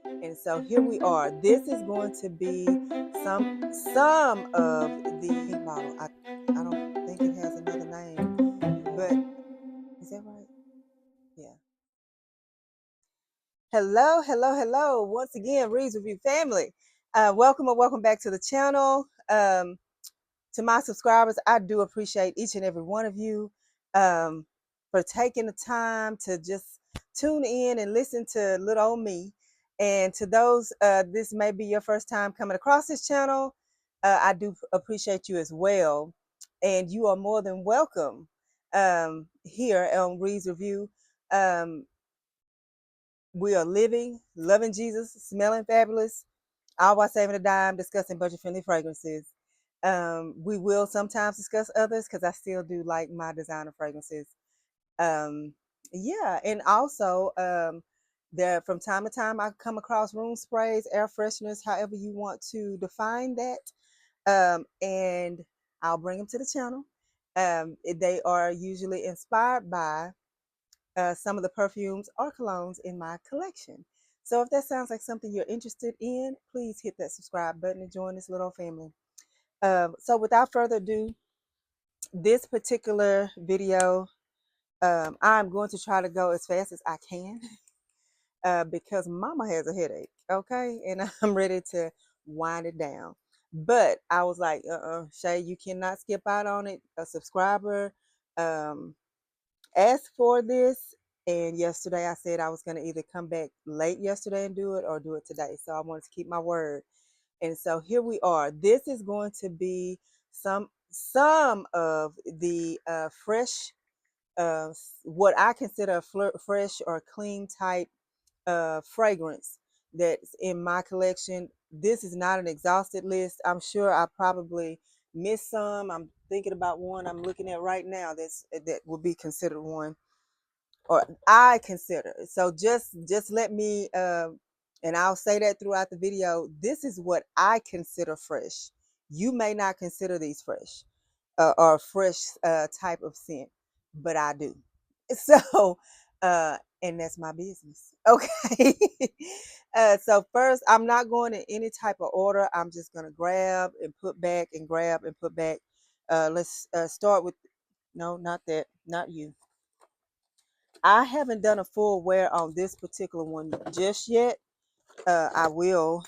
And so here we are. This is going to be some of the pink bottle. I don't think it has another name, but is that right? Yeah. Hello, hello, hello. Once again, Reads Review family. Welcome and welcome back to the channel. To my subscribers, I do appreciate each and every one of you um, for taking the time to just tune in and listen to little old me. And to those, this may be your first time coming across this channel, I do appreciate you as well. And you are more than welcome here on Reads Review. Um, we are living, loving Jesus, smelling fabulous, all while saving a dime, discussing budget-friendly fragrances. We will sometimes discuss others because I still do like my designer fragrances. Um, yeah, and also there from time to time I come across room sprays, air fresheners, however you want to define that, and I'll bring them to the channel. They are usually inspired by some of the perfumes or colognes in my collection. So if that sounds like something you're interested in, please hit that subscribe button and join this little family. So without further ado, this particular video, I'm going to try to go as fast as I can because mama has a headache, okay? And I'm ready to wind it down. But I was like, Shay, you cannot skip out on it. A subscriber um, asked for this. And yesterday I said I was going to either come back late yesterday and do it or do it today. So I wanted to keep my word. And so here we are. This is going to be some of the fresh, what I consider a fresh or clean type fragrance that's in my collection. This is not an exhausted list. I'm sure I probably missed some. I'm thinking about one I'm looking at right now that would be considered one, or I consider. So just let me and I'll say that throughout the video. This is what I consider fresh. You may not consider these fresh or fresh type of scent, but I do. So and that's my business. Okay. So first, I'm not going in any type of order. I'm just gonna grab and put back and grab and put back. Let's start with no, not that, not you. I haven't done a full wear on this particular one just yet. I will.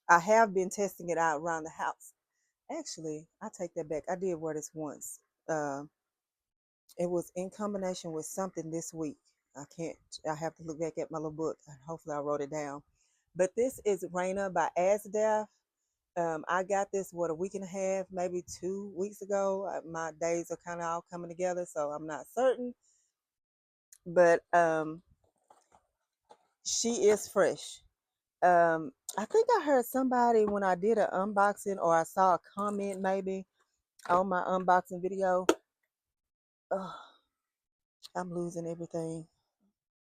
I have been testing it out around the house. Actually, I take that back. I did wear this once. Uh, it was in combination with something this week. I can't. I have to look back at my little book and hopefully I wrote it down. But this is Raina by Asdaf. I got this a week and a half, maybe 2 weeks ago. My days are kind of all coming together, so I'm not certain. But she is fresh. I think I heard somebody when I did an unboxing, or I saw a comment maybe on my unboxing video. Oh, I'm losing everything.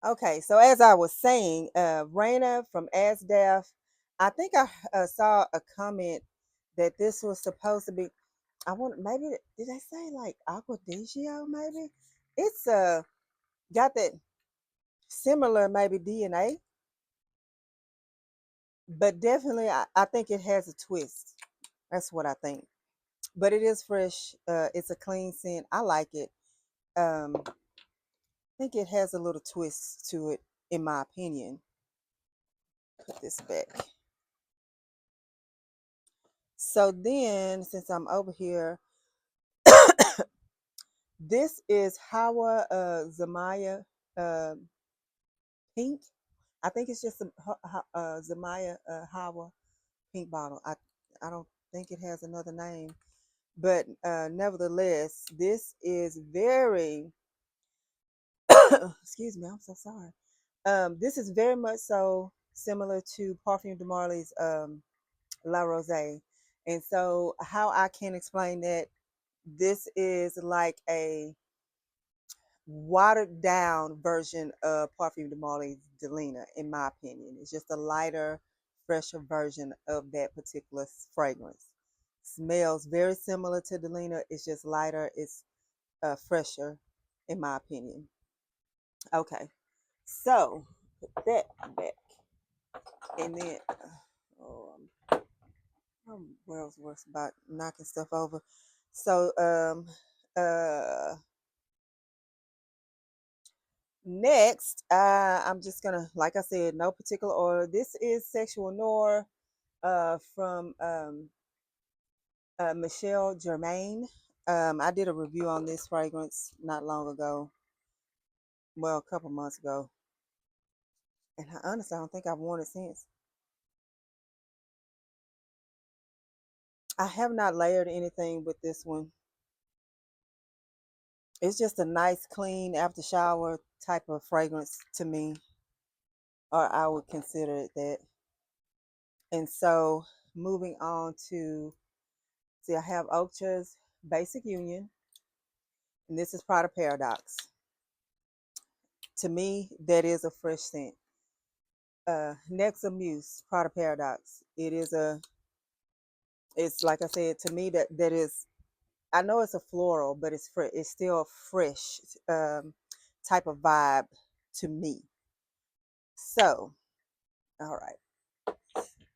Okay, so as I was saying, Raina from Asdaf, I think I saw a comment that this was supposed to be. I want maybe did they say like Aquadigio? Maybe it's got that similar maybe DNA, but definitely I think it has a twist. That's what I think. But it is fresh. It's a clean scent. I like it. I think it has a little twist to it, in my opinion. Put this back. So then, since I'm over here, this is Hawa Zamaya uh, Pink. I think it's just a Zamaya Hawa Pink bottle. I don't think it has another name, but nevertheless, this is very. Excuse me. I'm so sorry. This is very much so similar to Parfum de Marly's La Rose. And so, how I can explain that, this is like a watered down version of Parfum de Marly's Delina, in my opinion. It's just a lighter, fresher version of that particular fragrance. Smells very similar to Delina, it's just lighter, it's fresher, in my opinion. Okay, so put that back. And then, oh, world's worst about knocking stuff over. So, next, I'm just gonna, like I said, no particular order. This is Sexual Noir, from Michelle Germain. I did a review on this fragrance not long ago, well, a couple months ago, and honestly, I don't think I've worn it since. I have not layered anything with this one. It's just a nice, clean after shower type of fragrance to me, or I would consider it that. And so, moving on to, see, I have Ultra's Basic Union, and this is Prada Paradox. To me, that is a fresh scent. Nexa Muse, Prada Paradox. It's like I said, to me that is, I know it's a floral, but it's still a fresh um, type of vibe to me. So, all right,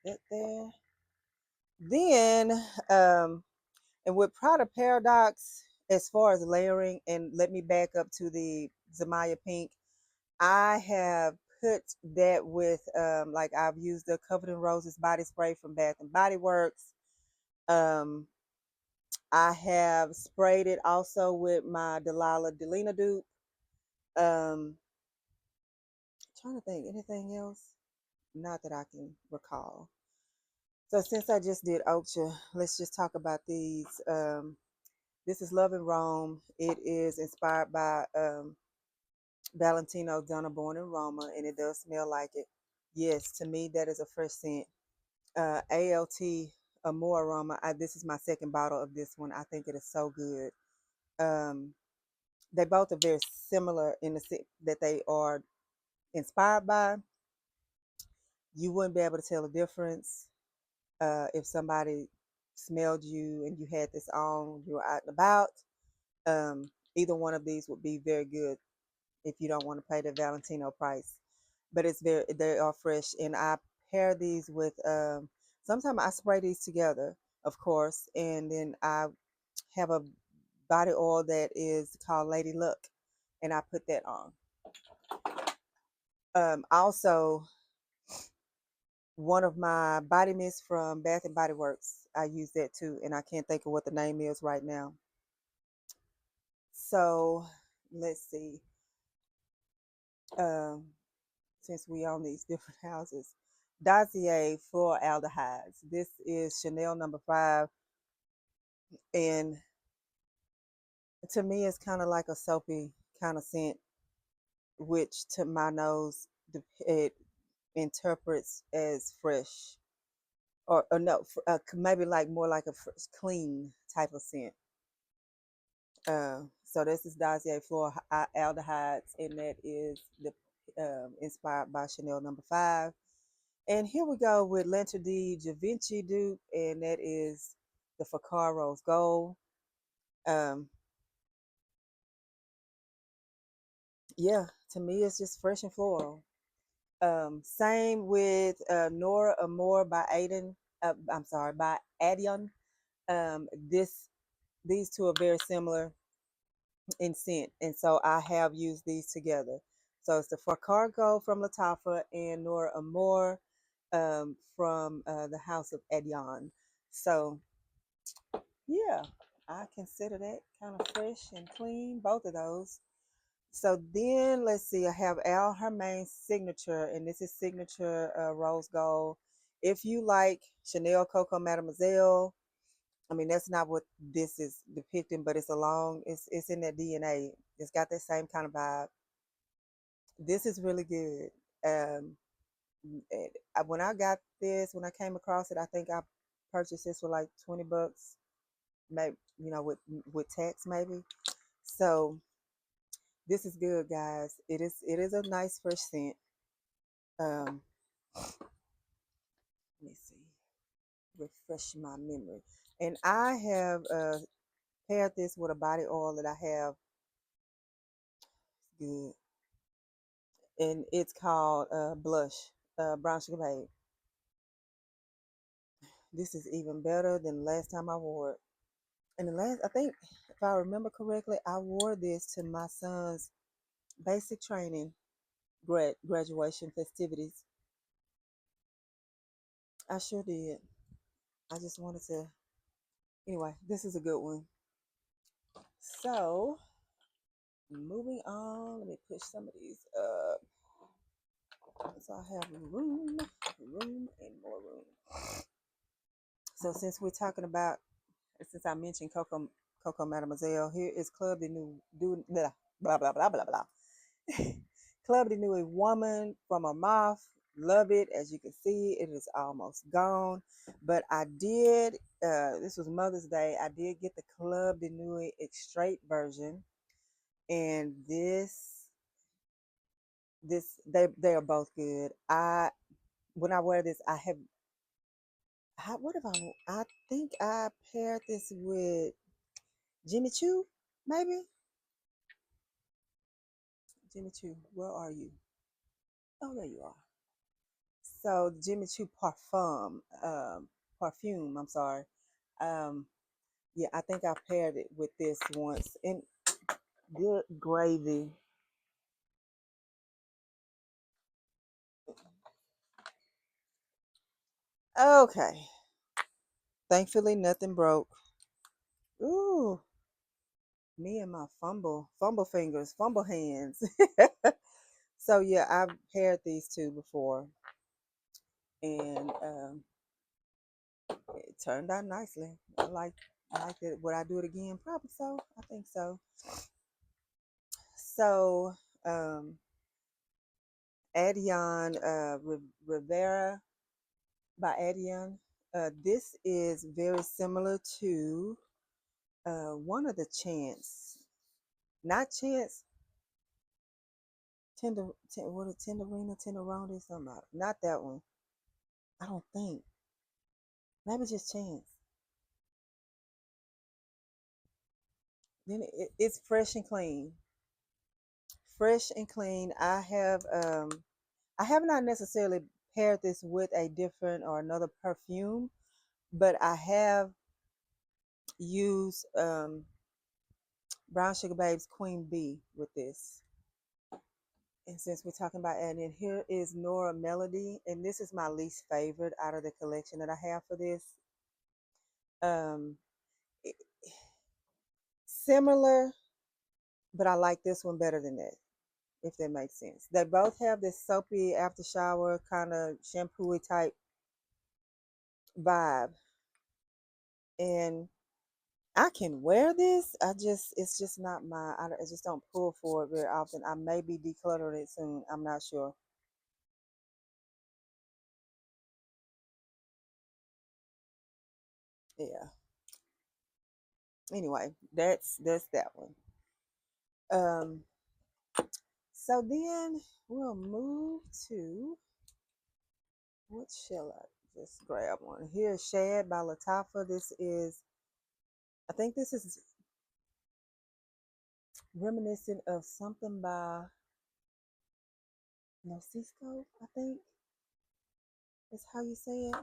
that there. Then, and with Prada Paradox, as far as layering, and let me back up to the Zamaya Pink, I have put that with, like I've used the Covered in Roses body spray from Bath and Body Works. Um, I have sprayed it also with my Delilah Delina dupe. Trying to think anything else, not that I can recall. So since I just did Ocha, let's just talk about these. This is Love in Rome. It is inspired by Valentino Donna Born in Roma, and it does smell like it. Yes, to me that is a fresh scent. ALT Amore Aroma. This is my second bottle of this one. I think it is so good. Um, they both are very similar in the sense that they are inspired by. You wouldn't be able to tell the difference if somebody smelled you and you had this on, you were out and about. Either one of these would be very good if you don't want to pay the Valentino price. But they are fresh, and I pair these with. Sometimes I spray these together, of course, and then I have a body oil that is called Lady Luck, and I put that on. Also, one of my body mists from Bath and Body Works, I use that too, and I can't think of what the name is right now. So let's see. Um, since we own these different houses, Dossier for aldehydes. This is Chanel number 5, and to me, it's kind of like a soapy kind of scent, which to my nose, it interprets as fresh, or no, maybe like more like a fresh, clean type of scent. So this is Dossier Floor Aldehydes, and that is the inspired by Chanel number 5. And here we go with Lentre D Givenchy dupe, and that is the Fakar Rose Gold. Um, yeah, to me, it's just fresh and floral. Same with Nora Amore by Aiden. I'm sorry, by Adion. This These two are very similar in scent, and so I have used these together. So it's the Fakar Gold from Latafa and Nora Amore from the House of Adion. So yeah, I consider that kind of fresh and clean, both of those. So then let's see, I have Al Hermain Signature, and this is Signature Rose Gold. If you like Chanel Coco Mademoiselle, I mean that's not what this is depicting, but it's in that DNA. It's got that same kind of vibe. This is really good. Um, when I got this, when I came across it, I think I purchased this for like $20, maybe, with tax maybe. So this is good, guys. It is a nice fresh scent. Um, let me see, refresh my memory. And I have paired this with a body oil that I have. It's good, and it's called Blush. Brown Sugar Babe. This is even better than the last time I wore it. And the last, I think, if I remember correctly, I wore this to my son's basic training graduation festivities. I sure did. I just wanted to. Anyway, this is a good one. So, moving on, let me push some of these up. So I have room, and more room. So since we're talking about, since I mentioned Coco Mademoiselle, here is Club de New, blah, blah, blah, blah, blah, blah. Club de Nuit Woman from a Moth. Love it. As you can see, it is almost gone. But I did, this was Mother's Day, I did get the Club de Nuit straight version. And they are both good. When I wear this, what if I think I paired this with Jimmy Choo, maybe? Jimmy Choo, where are you? Oh, there you are. So Jimmy Choo perfume. I'm sorry. Um, yeah, I think I paired it with this once. And good gravy. Okay. Thankfully, nothing broke. Ooh, me and my fumble fingers, fumble hands. So yeah, I've paired these two before, and it turned out nicely. I like it. Would I do it again? Probably so. I think so. So, Adion Rivera by Adion. This is very similar to one of the Chance, not Chance, what a Tenderina, Tenderoni, something. Not that one. I don't think. Maybe just Chance. Then it's fresh and clean. Fresh and clean. I have not necessarily paired this with a different or another perfume, but I have used Brown Sugar Babe's Queen Bee with this. And since we're talking about adding, here is Nora Melody, and this is my least favorite out of the collection that I have for this. Um, it- Similar, but I like this one better than that, if that makes sense. They both have this soapy after shower kind of shampoo type vibe, and I can wear this. It's just not I just don't pull for it very often. I may be decluttering it soon. I'm not sure. Yeah. Anyway, that's that one. Um, so then we'll move to, what shall I just grab one? Here's Shad by Latafa. I think this is reminiscent of something by Nosisco, I think is how you say it.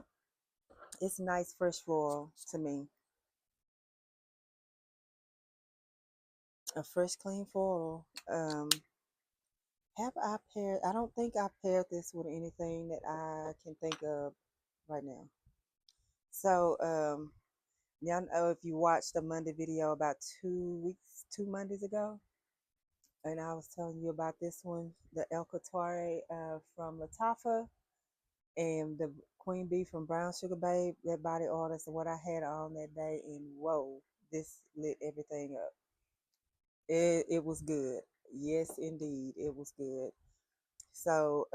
It's nice, fresh floral to me. A fresh, clean floral. Have I paired? I don't think I paired this with anything that I can think of right now. So, y'all know if you watched the Monday video about 2 weeks, 2 Mondays ago, and I was telling you about this one, the El Couture from Latafa and the Queen Bee from Brown Sugar Babe, that body oil, that's what I had on that day, and whoa, this lit everything up. It was good. Yes, indeed, it was good. So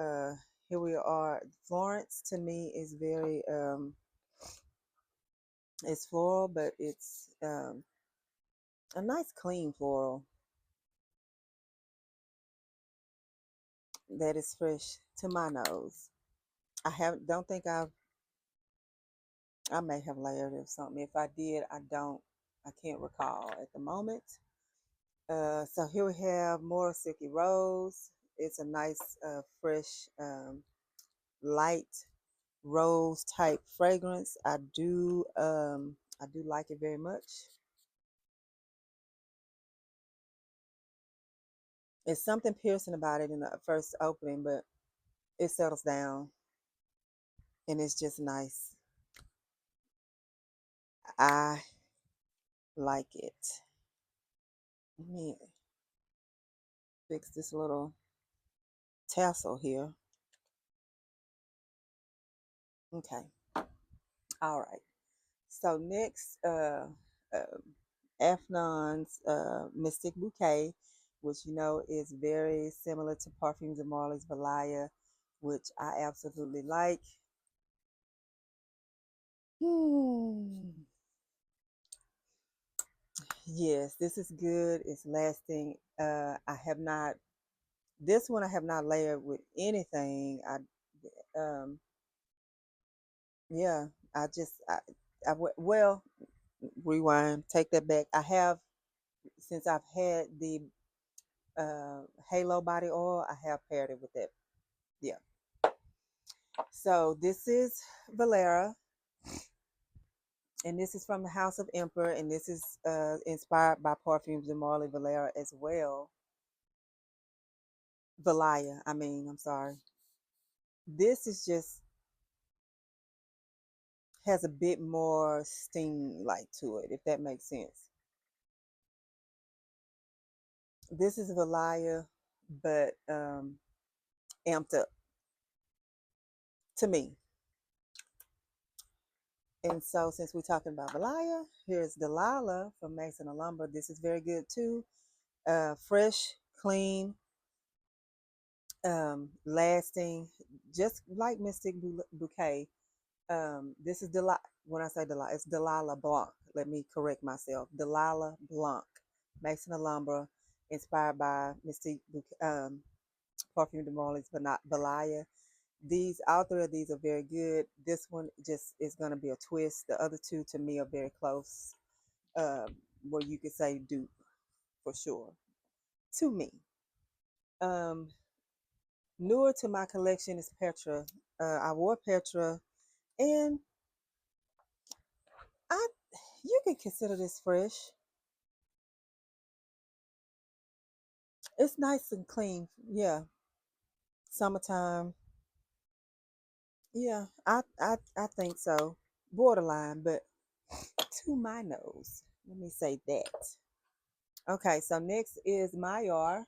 here we are. Florence to me is very it's floral, but it's a nice clean floral that is fresh to my nose. I have don't think I may have layered it or something. If I did, I can't recall at the moment. So here we have more Silky Rose. It's a nice fresh light rose type fragrance. I do like it very much. It's something piercing about it in the first opening, but it settles down and it's just nice. I like it. Let me fix this little tassel here. Okay. All right. So next, uh, Afnon's Mystic Bouquet, which you know is very similar to Parfums de Marley's Valaya, which I absolutely like. Hmm. Yes, this is good. It's lasting. I have not this one I have not layered with anything. Um yeah, I just well, rewind, take that back. I have since I've had the Halo body oil, I have paired it with that. Yeah. So this is Valera, and this is from the House of Emperor, and this is inspired by Parfums de Marley Valera as well. Valaya, I'm sorry. This is just has a bit more sting like to it, if that makes sense. This is Valaya, but amped up to me. And so, since we're talking about Valaya, here's Delilah from Mason Alhambra. This is very good too. Fresh, clean, lasting, just like Mystic Bouquet. This is Delilah. When I say Delilah, it's Delilah Blanc. Let me correct myself. Delilah Blanc, Mason Alhambra, inspired by Mystic Parfum de Marley's Valaya. These all three of these are very good. This one just is going to be a twist. The other two to me are very close, where you could say dupe for sure to me. Um, Newer to my collection is Petra. I wore Petra, and I you can consider this fresh. It's nice and clean. Yeah, summertime. Yeah, I think so. Borderline, but to my nose. Let me say that. Okay, so next is Mayar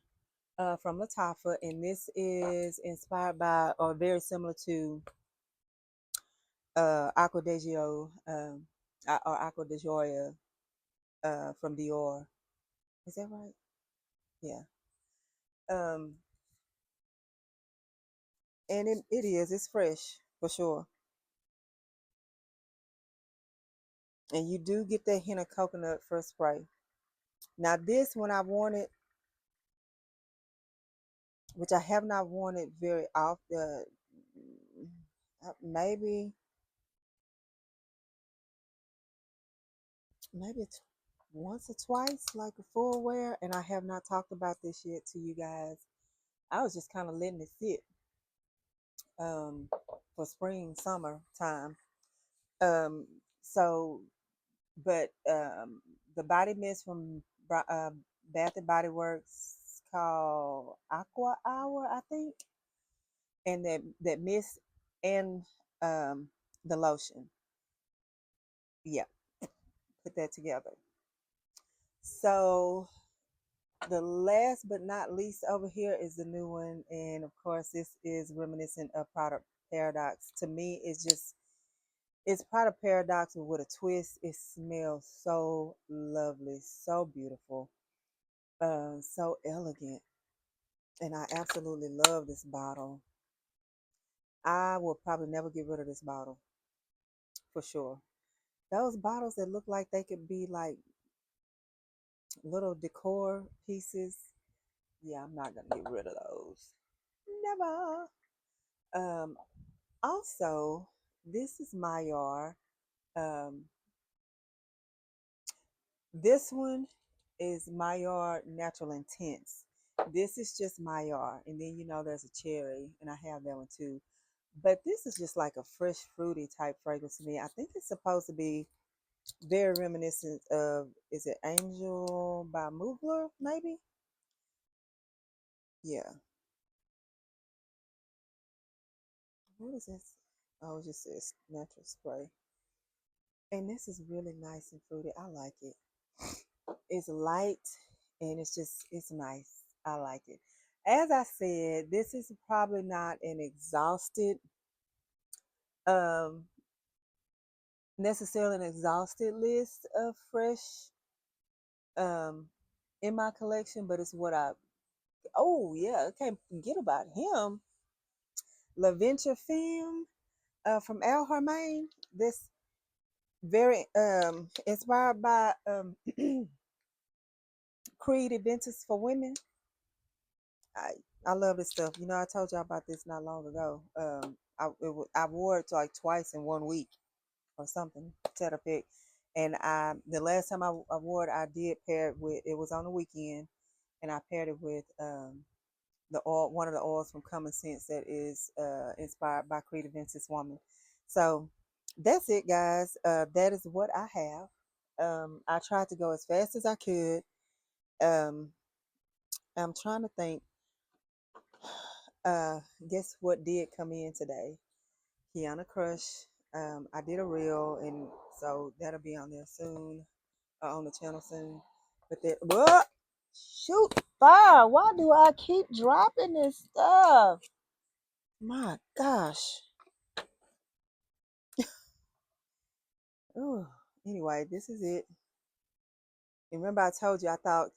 from Latafa, and this is inspired by or very similar to Aqua de Gio, or Aqua de Joya from Dior. Is that right? Yeah. Um, and it is, it's fresh for sure. And you do get that hint of coconut first spray. Now, this one I worn it, which I have not worn it very often, maybe maybe once or twice, like a full wear, and I have not talked about this yet to you guys. I was just kind of letting it sit um, for spring, summer time. Um, so, but the body mist from Bath and Body Works called Aqua Hour, I think, and that mist and the lotion. Yeah, put that together. So the last but not least over here is the new one, and of course, this is reminiscent of Product Paradox. To me, it's Product Paradox but with a twist. It smells so lovely, so beautiful, so elegant, and I absolutely love this bottle. I will probably never get rid of this bottle for sure. Those bottles that look like they could be like little decor pieces. Yeah, I'm not gonna get rid of those. Never. Um, Also, this is Mayar. Um, this one is Mayar Natural Intense. This is just Mayar, and then you know there's a cherry, and I have that one too. But this is just like a fresh fruity type fragrance to me. I think it's supposed to be very reminiscent of, is it Angel by Mugler, maybe? Yeah. What is this? Oh, it just says natural spray. And this is really nice and fruity. I like it. It's light and it's nice. I like it. As I said, this is probably not an exhausted, um, necessarily an exhausted list of fresh, um, in my collection, but it's what I, oh yeah, I can't forget about him. LaVenture Film, from Al Harmain. This very inspired by Creed Adventures for Women. I I love this stuff. You know, I told y'all about this not long ago. I wore it like twice in 1 week or something to the pick. And the last time I wore it, I did pair it with, it was on the weekend, and I paired it with the oil, one of the oils from Common Sense that is inspired by Creed Adventures Woman. So that's it, guys. That is what I have. I tried to go as fast as I could. Um, I'm trying to think. Uh, guess what did come in today? Kiana Crush. I did a reel, and so that'll be on there soon, on the channel soon. But that, what? Shoot, fire! Why do I keep dropping this stuff? My gosh. Oh, anyway, this is it. And remember, I told you I thought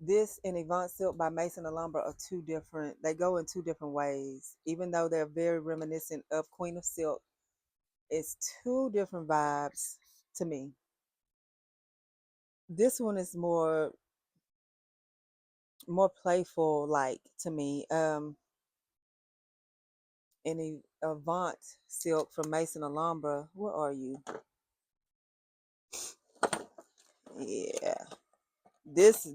this and Avant Silk by Mason Alhambra are two different. They go in two different ways, even though they're very reminiscent of Queen of Silk. It's two different vibes to me. This one is more playful, like to me. And Avant Silk from Mason Alhambra. Where are you? Yeah. This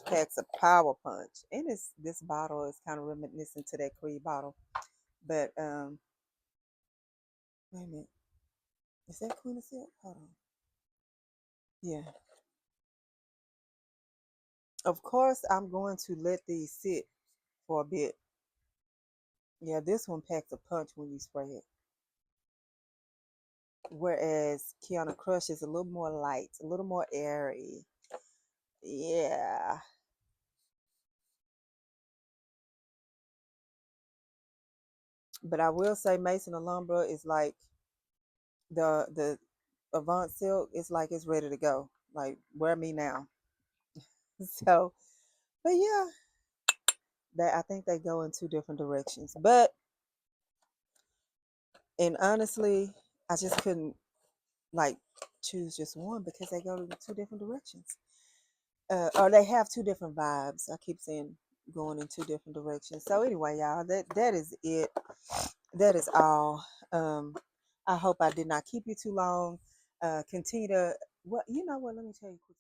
packs a power punch, and this bottle is kind of reminiscent to that Creed bottle. But wait a minute, is that Queen of Silk? Hold on. Yeah. Of course, I'm going to let these sit for a bit. Yeah, this one packs a punch when you spray it. Whereas Kiana Crush is a little more light, a little more airy. Yeah. But I will say Mason Alhambra is like the Avant Silk. It's like it's ready to go. Like wear me now. So, but yeah, that I think they go in two different directions. But and honestly, I just couldn't like choose just one because they go in two different directions. Or they have two different vibes. I keep saying going in two different directions. So anyway, y'all, that is it. That is all. I hope I did not keep you too long. Continue to, well, you know what? Let me tell you quick.